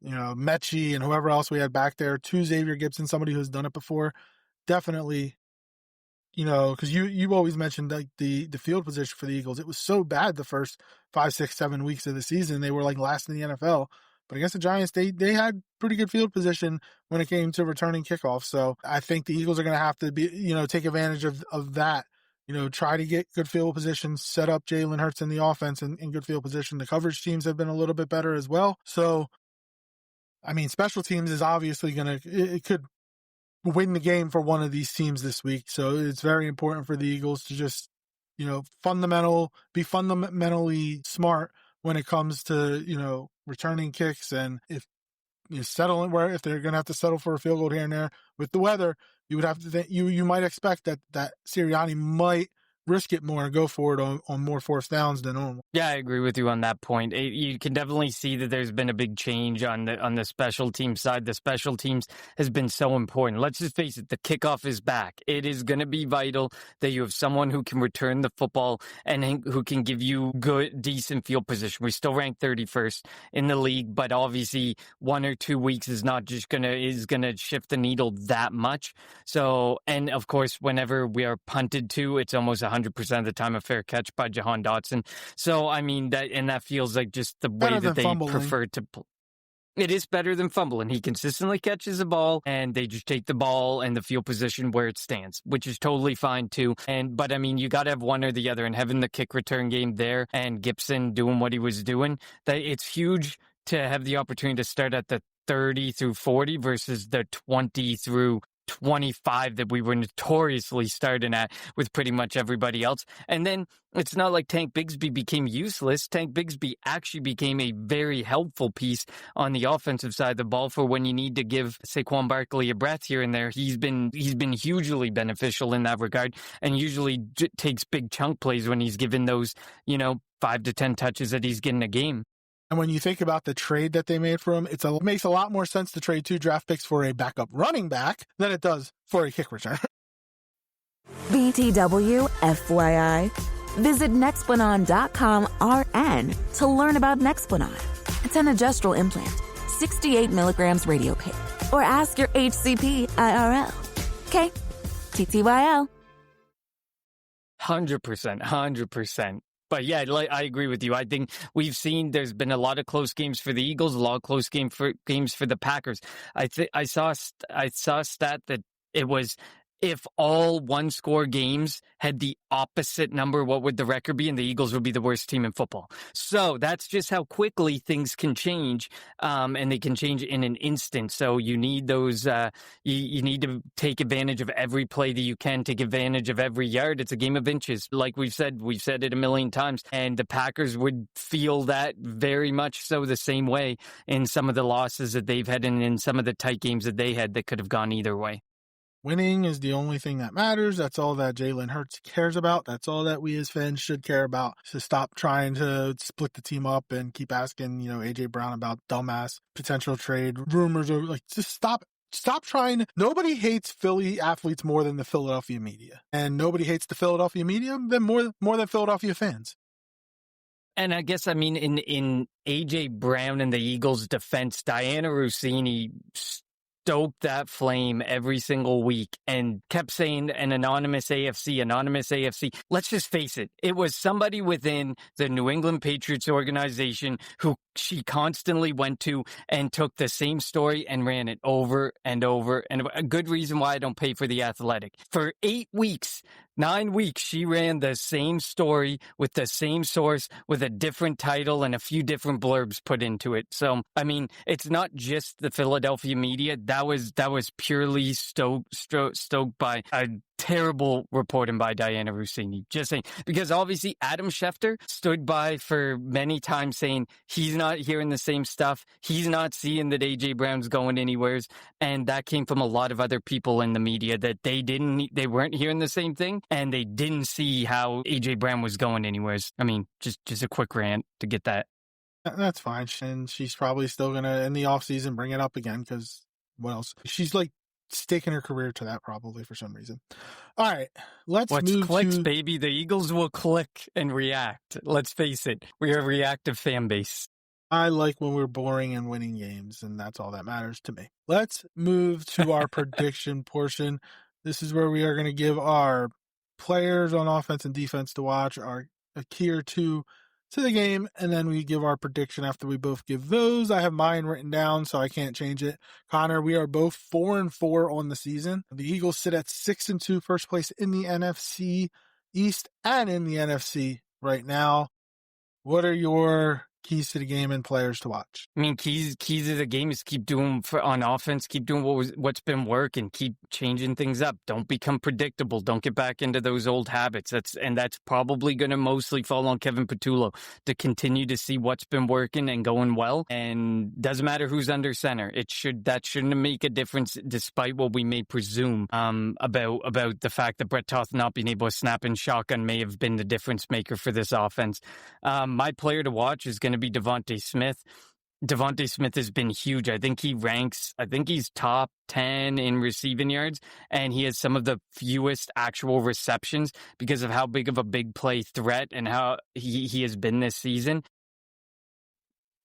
Mechie and whoever else we had back there to Xavier Gipson, somebody who's done it before, definitely, because you always mentioned the field position for the Eagles. It was so bad the first 5, 6, 7 weeks of the season. They were last in the NFL. But against the Giants, they had pretty good field position when it came to returning kickoffs. So I think the Eagles are going to have to take advantage of that. Try to get good field position, set up Jalen Hurts in the offense in good field position. The coverage teams have been a little bit better as well. So special teams is obviously it could win the game for one of these teams this week. So it's very important for the Eagles to just, be fundamentally smart when it comes to, returning kicks. And if settle in where if they're going to have to settle for a field goal here and there with the weather, you would have to think you might expect that Sirianni might risk it more and go for it on more fourth downs than normal. Yeah, I agree with you on that point. You can definitely see that there's been a big change on the special team side. The special teams has been so important. Let's just face it, the kickoff is back. It is going to be vital that you have someone who can return the football and who can give you good, decent field position. We still rank 31st in the league, but obviously 1 or 2 weeks is not just gonna shift the needle that much. So, and of course, whenever we are punted to, it's almost 100% of the time a fair catch by Jahan Dotson. So, I mean, that feels like just the way that they prefer to play. It is better than fumbling. He consistently catches the ball, and they just take the ball and the field position where it stands, which is totally fine too. But I mean, you got to have one or the other, and having the kick return game there and Gibson doing what he was doing, that it's huge to have the opportunity to start at the 30 through 40 versus the 20 through 25 that we were notoriously starting at with pretty much everybody else. And then it's not like Tank Bigsby became useless. Tank Bigsby actually became a very helpful piece on the offensive side of the ball for when you need to give Saquon Barkley a breath here and there. He's been hugely beneficial in that regard, and usually takes big chunk plays when he's given those, 5 to 10 touches that he's getting a game. And when you think about the trade that they made for him, it makes a lot more sense to trade 2 draft picks for a backup running back than it does for a kick return. BTW, FYI. Visit Nexplanon.com RN to learn about Nexplanon. It's an adjustable implant, 68 milligrams radio pain. Or ask your HCP IRL. Okay, TTYL. 100%. But yeah, I agree with you. I think we've seen there's been a lot of close games for the Eagles, a lot of close games for the Packers. I saw a stat that it was, if all one-score games had the opposite number, what would the record be? And the Eagles would be the worst team in football. So that's just how quickly things can change, and they can change in an instant. So you need those. You need to take advantage of every play that you can. Take advantage of every yard. It's a game of inches, like we've said it a million times. And the Packers would feel that very much so the same way in some of the losses that they've had and in some of the tight games that they had that could have gone either way. Winning is the only thing that matters. That's all that Jalen Hurts cares about. That's all that we as fans should care about. So stop trying to split the team up and keep asking, AJ Brown about dumbass potential trade rumors, or just stop trying. Nobody hates Philly athletes more than the Philadelphia media, and nobody hates the Philadelphia media more than Philadelphia fans. And I guess, in AJ Brown and the Eagles' defense, Diana Rossini stoked that flame every single week and kept saying an anonymous AFC. Let's just face it. It was somebody within the New England Patriots organization who she constantly went to and took the same story and ran it over and over. And a good reason why I don't pay for The Athletic. For 9 weeks, she ran the same story with the same source with a different title and a few different blurbs put into it. So, it's not just the Philadelphia media. That was purely stoked by a terrible reporting by Diana Rossini. Just saying, because obviously Adam Schefter stood by for many times saying he's not hearing the same stuff. He's not seeing that AJ Brown's going anywheres. And that came from a lot of other people in the media that they weren't hearing the same thing and they didn't see how AJ Brown was going anywheres. Just a quick rant to get that. That's fine. And she's probably still going to, in the offseason, bring it up again because what else? She's staking her career to that probably for some reason. All right, let's move clicks, to... baby. The Eagles will click and react. Let's face it. We're a reactive fan base. I like when we're boring and winning games, and that's all that matters to me. Let's move to our prediction portion. This is where we are going to give our players on offense and defense to watch, a key or two to the game, and then we give our prediction after we both give those. I have mine written down, so I can't change it. Connor, we are both 4-4 on the season. The Eagles sit at 6-2, first place in the NFC East and in the NFC right now. What are your keys to the game and players to watch. I mean, keys to the game is keep doing on offense, keep doing what's been working, keep changing things up. Don't become predictable. Don't get back into those old habits. That's probably going to mostly fall on Kevin Patullo to continue to see what's been working and going well. And doesn't matter who's under center. That shouldn't make a difference, despite what we may presume about the fact that Brett Toth not being able to snap in shotgun may have been the difference maker for this offense. My player to watch is going to be Devontae Smith. Devontae Smith has been huge. I think he's top 10 in receiving yards, and he has some of the fewest actual receptions because of how big of a big play threat and how he has been this season.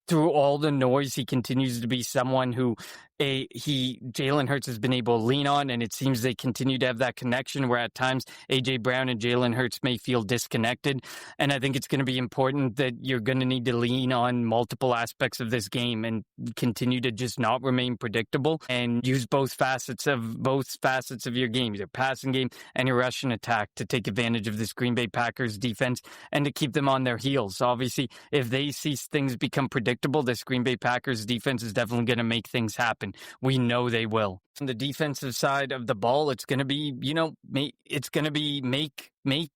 Through all the noise, he continues to be someone who Jalen Hurts has been able to lean on, and it seems they continue to have that connection where at times A.J. Brown and Jalen Hurts may feel disconnected. And I think it's going to be important that you're going to need to lean on multiple aspects of this game and continue to just not remain predictable and use both facets of your game, your passing game and your rushing attack, to take advantage of this Green Bay Packers defense and to keep them on their heels. Obviously, if they see things become predictable, this Green Bay Packers defense is definitely going to make things happen. We know they will. On the defensive side of the ball, it's going to be, make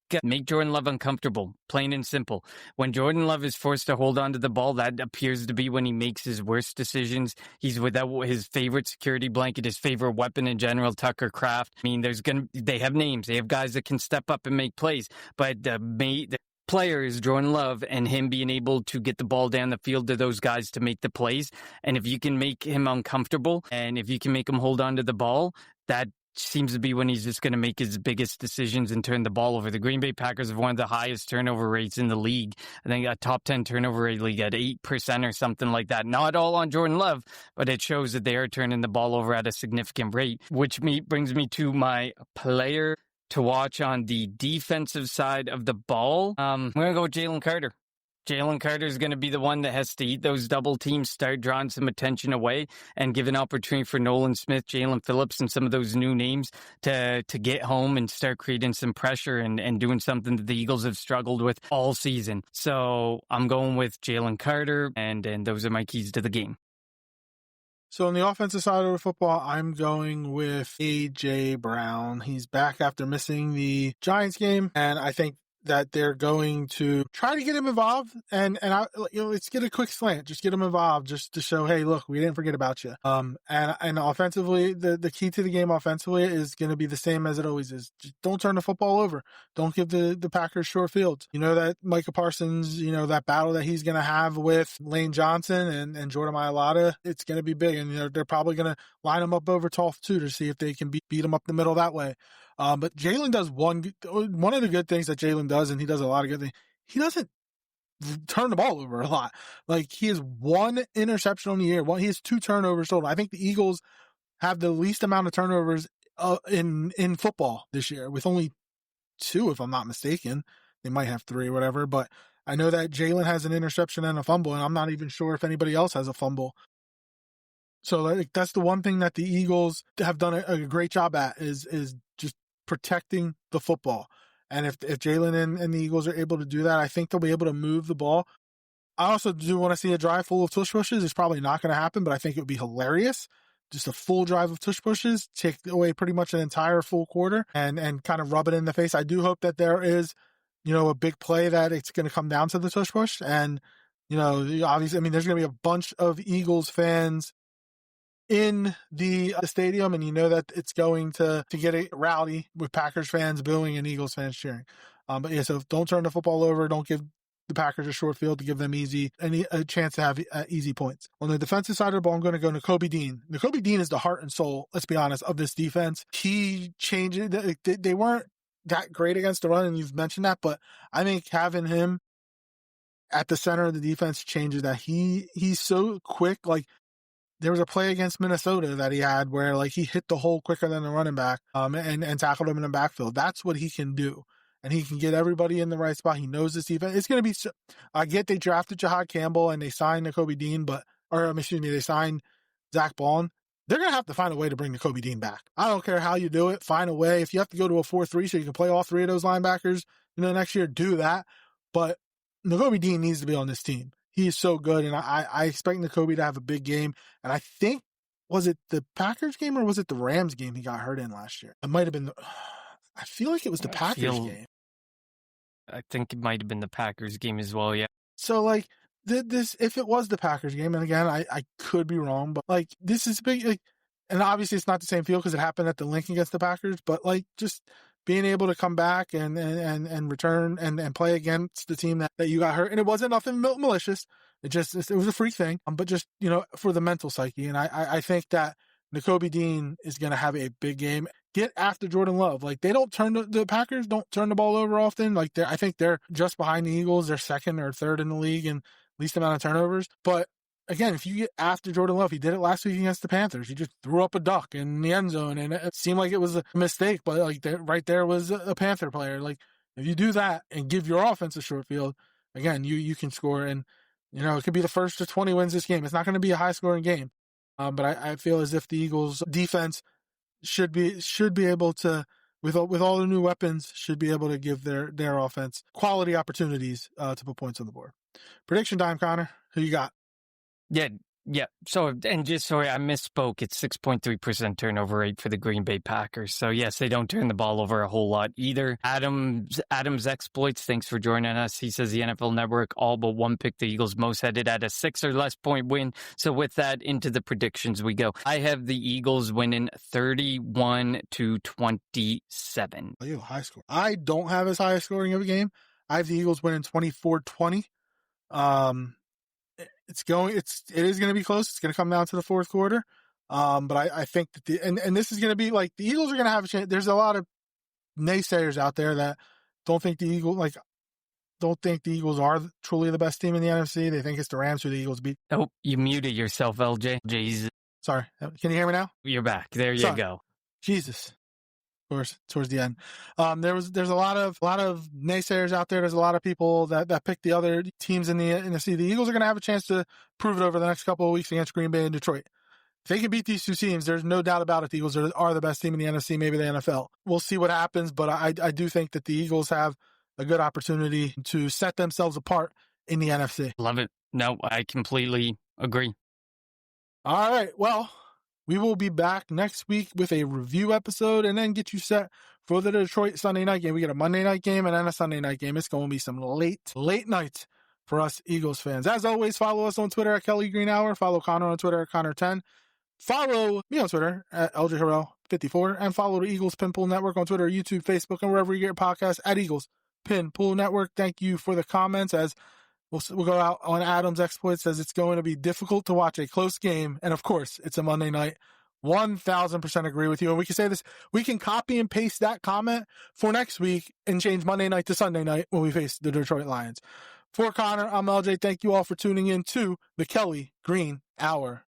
Jordan Love uncomfortable, plain and simple. When Jordan Love is forced to hold on to the ball, that appears to be when he makes his worst decisions. He's without his favorite security blanket, his favorite weapon in general, Tucker Kraft. I mean, they have names. They have guys that can step up and make plays, but the player is Jordan Love, and him being able to get the ball down the field to those guys to make the plays. And if you can make him uncomfortable, and if you can make him hold on to the ball, that seems to be when he's just going to make his biggest decisions and turn the ball over. The Green Bay Packers have one of the highest turnover rates in the league. I think a top 10 turnover rate league at 8% or something like that. Not all on Jordan Love, but it shows that they are turning the ball over at a significant rate, which brings me to my player to watch on the defensive side of the ball. I'm going to go with Jalen Carter. Jalen Carter is going to be the one that has to eat those double teams, start drawing some attention away, and give an opportunity for Nolan Smith, Jalen Phillips, and some of those new names to get home and start creating some pressure and doing something that the Eagles have struggled with all season. So I'm going with Jalen Carter, and those are my keys to the game. So on the offensive side of the football, I'm going with A.J. Brown. He's back after missing the Giants game, and I think that they're going to try to get him involved, and let's get a quick slant, just get him involved, just to show, hey, look, we didn't forget about you. And offensively, the key to the game offensively is going to be the same as it always is. Just don't turn the football over. Don't give the Packers short fields. You know that Micah Parsons, that battle that he's going to have with Lane Johnson and Jordan Mailata, it's going to be big, and they're probably going to line him up over Toth too to see if they can beat him up the middle that way. But Jalen does one of the good things that Jalen does, and he does a lot of good things. He doesn't turn the ball over a lot. Like, he has one interception on the year. He has 2 turnovers total. I think the Eagles have the least amount of turnovers in football this year, with only 2, if I'm not mistaken. They might have 3 or whatever, but I know that Jalen has an interception and a fumble, and I'm not even sure if anybody else has a fumble. So that's the one thing that the Eagles have done a great job at is just protecting the football. And if Jalen and the Eagles are able to do that, I think they'll be able to move the ball. I also do want to see a drive full of tush pushes. It's probably not going to happen, but I think it would be hilarious. Just a full drive of tush pushes, take away pretty much an entire full quarter and kind of rub it in the face. I do hope that there is, a big play that it's going to come down to the tush push. And, obviously, there's going to be a bunch of Eagles fans in the stadium, and that it's going to get it rowdy with Packers fans booing and Eagles fans cheering. But yeah, so don't turn the football over. Don't give the Packers a short field to give them a chance to have easy points. On the defensive side of the ball, I'm going to go Nakobe Dean. Nakobe Dean is the heart and soul, let's be honest, of this defense. He changed it. They weren't that great against the run, and you've mentioned that, but I think having him at the center of the defense changes that. He's so quick. Like, there was a play against Minnesota that he had where he hit the hole quicker than the running back and tackled him in the backfield. That's what he can do. And he can get everybody in the right spot. He knows this defense. It's going to be I get they drafted Jahad Campbell and they signed Nakobe Dean, they signed Zach Baun. They're going to have to find a way to bring Nakobe Dean back. I don't care how you do it. Find a way. If you have to go to a 4-3 so you can play all 3 of those linebackers next year, do that. But Nakobe Dean needs to be on this team. he is so good, and I expect Nakobe to have a big game. And I think, was it the Packers game or was it the Rams game he got hurt in last year? It might have been. I feel like it was the Packers game. I think it might have been the Packers game as well, yeah. So, like, this, if it was the Packers game, and again, I could be wrong, but, like, this is big, like, and obviously it's not the same field because it happened at the Link against the Packers, but, like, just being able to come back and return and play against the team that you got hurt, and it wasn't nothing malicious, it was a freak thing, but just, you know, for the mental psyche, and I think that Nakobe Dean is going to have a big game. Get after Jordan Love. Like, they don't the Packers don't turn the ball over often. Like, I think they're just behind the Eagles. They're second or third in the league in least amount of turnovers. But again, if you get after Jordan Love, he did it last week against the Panthers. He just threw up a duck in the end zone, and it seemed like it was a mistake, but like right there was a Panther player. Like, if you do that and give your offense a short field, again, you can score, and you know, it could be the first of 20 wins this game. It's not going to be a high scoring game. But I feel as if the Eagles defense should be able to, with all the new weapons, should be able to give their offense quality opportunities to put points on the board. Prediction time, Connor. Who you got? Yeah. So, and just sorry, I misspoke. It's 6.3% turnover rate for the Green Bay Packers. So yes, they don't turn the ball over a whole lot either. Adams Exploits, thanks for joining us. He says the NFL Network all but one picked the Eagles most headed at a 6 or less point win. So with that, into the predictions we go. I have the Eagles winning 31-27. Oh, you high score. I don't have as high a scoring of a game. I have the Eagles winning 24-20. It is going to be close. It's going to come down to the fourth quarter. But I think that and this is going to be like, the Eagles are going to have a chance. There's a lot of naysayers out there that don't think the Eagles are truly the best team in the NFC. They think it's the Rams who the Eagles beat. Oh, you muted yourself, LJ. Jeez. Sorry. Can you hear me now? You're back. There you go. Jesus. Of course, towards the end. There's a lot of naysayers out there. There's a lot of people that pick the other teams in the NFC. The Eagles are going to have a chance to prove it over the next couple of weeks against Green Bay and Detroit. If they can beat these two teams, there's no doubt about it. The Eagles are the best team in the NFC, maybe the NFL. We'll see what happens, but I do think that the Eagles have a good opportunity to set themselves apart in the NFC. Love it. No, I completely agree. All right. Well, we will be back next week with a review episode and then get you set for the Detroit Sunday night game. We get a Monday night game and then a Sunday night game. It's going to be some late nights for us Eagles fans. As always, follow us on Twitter at Kelly Green Hour. Follow Connor on Twitter at Connor10. Follow me on Twitter at LJ Harrell54. And follow the Eagles Pin Pool Network on Twitter, YouTube, Facebook, and wherever you get your podcasts at Eagles Pin Pool Network. Thank you for the comments. As we'll go out on Adams Exploits, says it's going to be difficult to watch a close game. And of course, it's a Monday night. 1000% agree with you. And we can say this, we can copy and paste that comment for next week and change Monday night to Sunday night when we face the Detroit Lions. For Connor, I'm LJ. Thank you all for tuning in to the Kelly Green Hour.